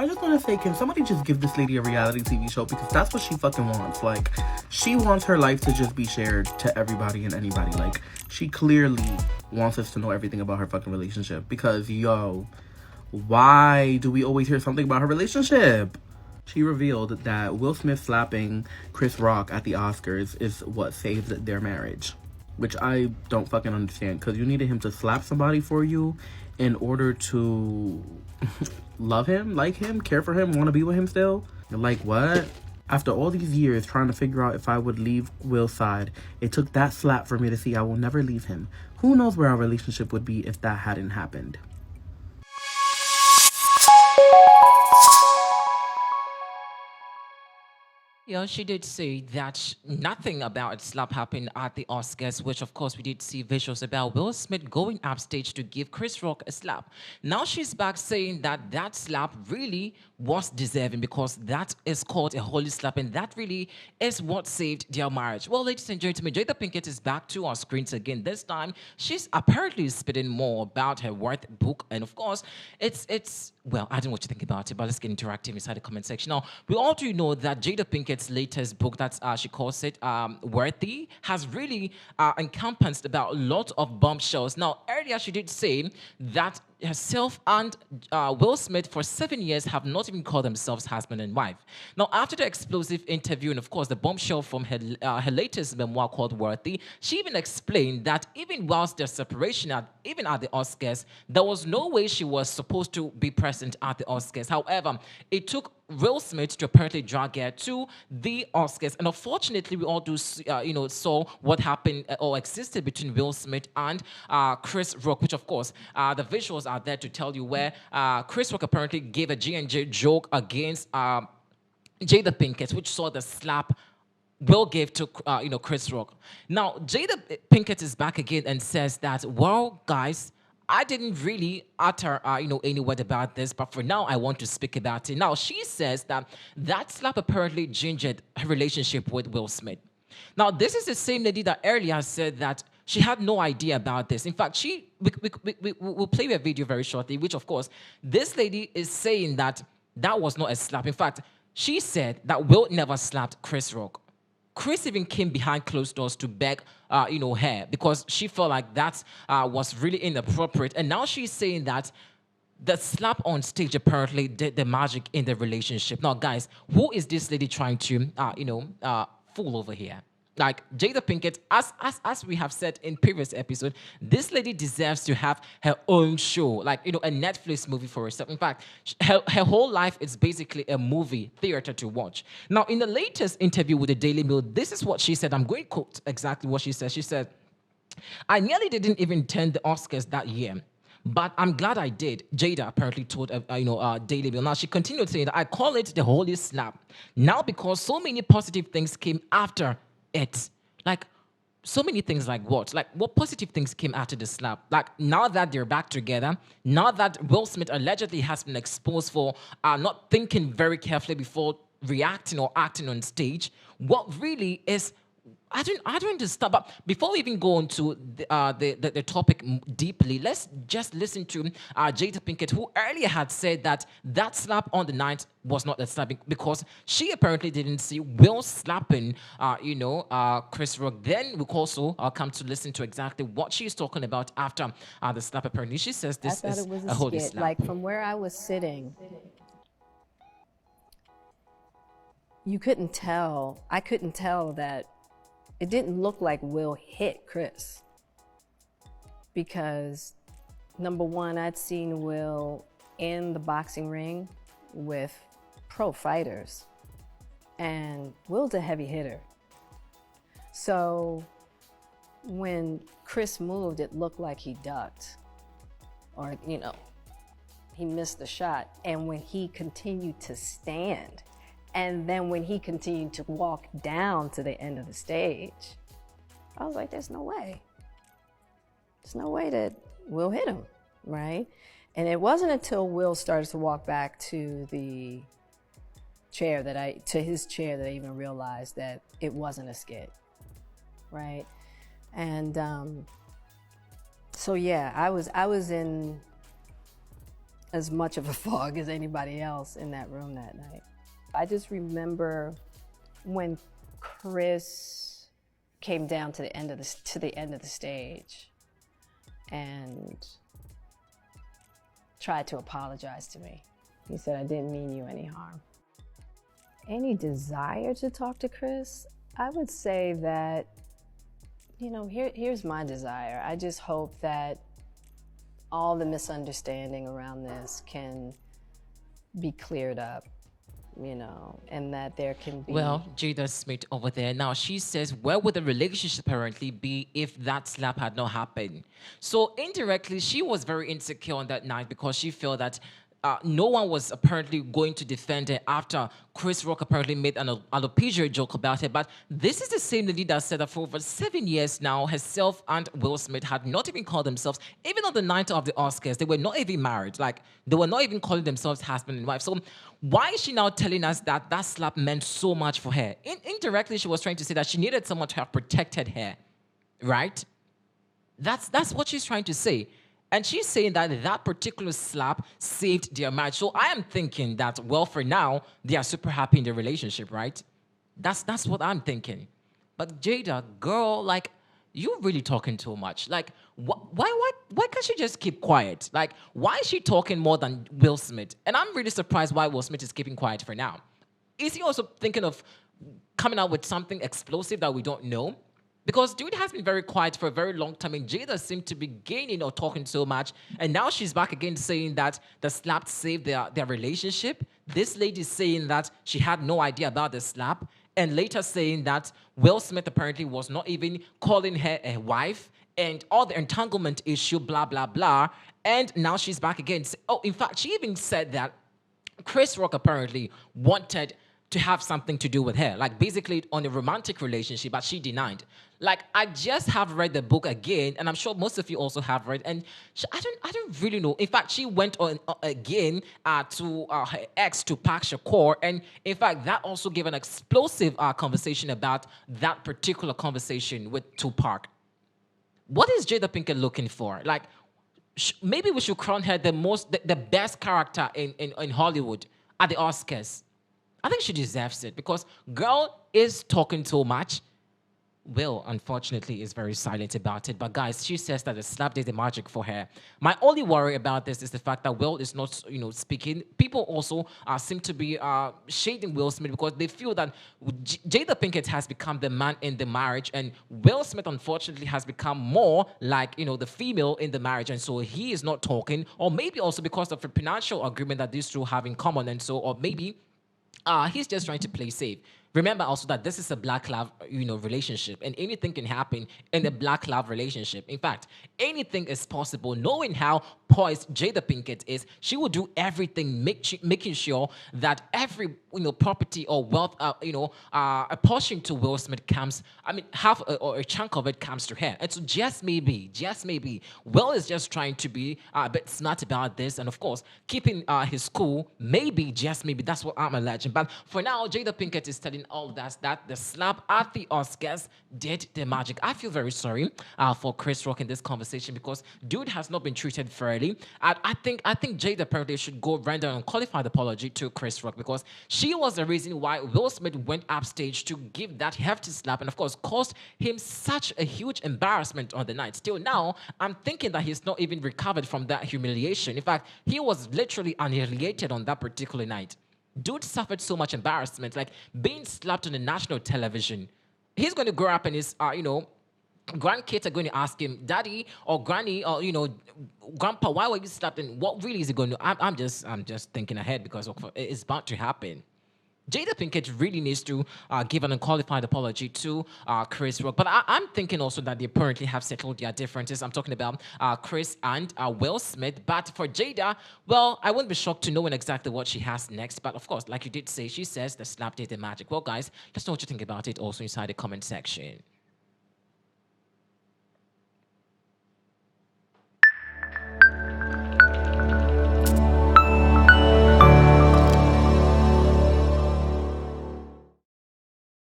I just want to say, can somebody just give this lady a reality TV show? Because that's what she fucking wants. Like, she wants her life to just be shared to everybody and anybody. Like, she clearly wants us to know everything about her fucking relationship. Because, yo, why do we always hear something about her relationship? She revealed that Will Smith slapping Chris Rock at the Oscars is what saved their marriage. Which I don't fucking understand. Because you needed him to slap somebody for you in order to love him, like him, care for him, want to be with him still? Like, what? After all these years trying to figure out if I would leave Will's side, it took that slap for me to see I will never leave him. Who knows where our relationship would be if that hadn't happened? Yeah, she did say that nothing about a slap happened at the Oscars, which of course we did see visuals about Will Smith going upstage to give Chris Rock a slap. Now she's back saying that that slap really was deserving because that is called a holy slap and that really is what saved their marriage. Well, ladies and gentlemen, Jada Pinkett is back to our screens again. This time, she's apparently spitting more about her Worth book, and of course, it's well, I don't know what you think about it, but let's get interactive inside the comment section. Now, we all do know that Jada Pinkett's latest book, that's she calls it Worthy, has really encompassed about a lot of bombshells. Now, earlier she did say that herself and Will Smith for 7 years have not even called themselves husband and wife. Now, after the explosive interview and of course the bombshell from her latest memoir called Worthy, she even explained that even whilst their separation, even at the Oscars, there was no way she was supposed to be present at the Oscars. However, it took Will Smith to apparently drag her to the Oscars, and unfortunately, we all do, saw what happened or existed between Will Smith and Chris Rock, which of course the visuals are there to tell you where Chris Rock apparently gave a G&J joke against Jada Pinkett, which saw the slap Will gave to Chris Rock. Now Jada Pinkett is back again and says that, well, guys, I didn't really utter, any word about this, but for now, I want to speak about it. Now, she says that that slap apparently gingered her relationship with Will Smith. Now, this is the same lady that earlier said that she had no idea about this. In fact, we'll play a video very shortly, which, of course, this lady is saying that that was not a slap. In fact, she said that Will never slapped Chris Rock. Chris even came behind closed doors to beg, her because she felt like that was really inappropriate. And now she's saying that the slap on stage apparently did the magic in the relationship. Now, guys, who is this lady trying to, fool over here? Like Jada Pinkett, as we have said in previous episode, this lady deserves to have her own show, like a Netflix movie for herself. In fact, her whole life is basically a movie theater to watch. Now, in the latest interview with the Daily Mail, this is what she said. I'm going to quote exactly what she said. She said, "I nearly didn't even attend the Oscars that year, but I'm glad I did." Jada apparently told Daily Mail. Now she continued saying that I call it the holy slap now because so many positive things came after it. Like, so many things. Like what? Like, what positive things came after the slap? Like, now that they're back together, now that Will Smith allegedly has been exposed for not thinking very carefully before reacting or acting on stage, what really is... I don't understand. But before we even go into the topic deeply, let's just listen to Jada Pinkett, who earlier had said that that slap on the night was not a slap because she apparently didn't see Will slapping, Chris Rock. Then we also come to listen to exactly what she's talking about after the slap. Apparently, she says this is a holy slap. Like, from where I was sitting, you couldn't tell. I couldn't tell that. It didn't look like Will hit Chris because, number one, I'd seen Will in the boxing ring with pro fighters, and Will's a heavy hitter. So when Chris moved, it looked like he ducked or, he missed the shot. And when he continued to stand, and then when he continued to walk down to the end of the stage, I was like, there's no way. There's no way that Will hit him, right? And it wasn't until Will started to walk back to the chair to his chair that I even realized that it wasn't a skit, right? And so yeah, I was in as much of a fog as anybody else in that room that night. I just remember when Chris came down to the end of the stage and tried to apologize to me. He said, "I didn't mean you any harm." Any desire to talk to Chris? I would say that, here's my desire. I just hope that all the misunderstanding around this can be cleared up, and that there can be... Well, Jada Smith over there. Now, she says, where would the relationship apparently be if that slap had not happened? So, indirectly, she was very insecure on that night because she felt that no one was apparently going to defend her after Chris Rock apparently made an alopecia joke about her. But this is the same lady that said that for over 7 years now, herself and Will Smith had not even called themselves, even on the night of the Oscars, they were not even married. Like, they were not even calling themselves husband and wife. So why is she now telling us that that slap meant so much for her? Indirectly, she was trying to say that she needed someone to have protected her, right? That's what she's trying to say. And she's saying that that particular slap saved their marriage. So I am thinking that, well, for now, they are super happy in their relationship, right? That's what I'm thinking. But Jada, girl, like, you really talking too much. Like, why can't she just keep quiet? Like, why is she talking more than Will Smith? And I'm really surprised why Will Smith is keeping quiet for now. Is he also thinking of coming out with something explosive that we don't know? Because dude has been very quiet for a very long time, and Jada seemed to be gaining or talking so much, and now she's back again saying that the slap saved their relationship. This lady saying that she had no idea about the slap, and later saying that Will Smith apparently was not even calling her a wife, and all the entanglement issue, blah, blah, blah. And now she's back again. Oh, in fact, she even said that Chris Rock apparently wanted to have something to do with her, like basically on a romantic relationship, but she denied. Like, I just have read the book again, and I'm sure most of you also have read, and I don't really know. In fact, she went on again to her ex, to Park Shakur, and in fact, that also gave an explosive conversation about that particular conversation with Tupac. What is Jada Pinkett looking for? Like, maybe we should crown her the best character in Hollywood at the Oscars. I think she deserves it because girl is talking too much. Will, unfortunately, is very silent about it. But guys, she says that the slap did the magic for her. My only worry about this is the fact that Will is not, speaking. People also seem to be shading Will Smith because they feel that Jada Pinkett has become the man in the marriage, and Will Smith, unfortunately, has become more like, the female in the marriage, and so he is not talking. Or maybe also because of a financial agreement that these two have in common, and so, or maybe he's just trying to play safe. Remember also that this is a black love, relationship, and anything can happen in a black love relationship. In fact, anything is possible. Knowing how poised Jada Pinkett is, she will do everything, making sure that every property or wealth, a portion to Will Smith comes. I mean, half or a chunk of it comes to her. And so just maybe, Will is just trying to be a bit smart about this, and of course, keeping his cool. Maybe, just maybe, that's what I'm alleging. But for now, Jada Pinkett is telling all that the slap at the Oscars did the magic. I feel very sorry for Chris Rock in this conversation because dude has not been treated fairly. I think Jada apparently should go render an unqualified apology to Chris Rock because she was the reason why Will Smith went upstage to give that hefty slap and of course caused him such a huge embarrassment on the night. Still now, I'm thinking that he's not even recovered from that humiliation. In fact, he was literally annihilated on that particular night. Dude suffered so much embarrassment, like being slapped on the national television. He's going to grow up and his, grandkids are going to ask him, Daddy or Granny or, Grandpa, why were you slapped? And what really is he going to do? I'm just thinking ahead because it's about to happen. Jada Pinkett really needs to give an unqualified apology to Chris Rock. But I'm thinking also that they apparently have settled their differences. I'm talking about Chris and Will Smith. But for Jada, well, I wouldn't be shocked to knowing exactly what she has next. But of course, like you did say, she says the slap did the magic. Well, guys, let us know what you think about it also inside the comment section.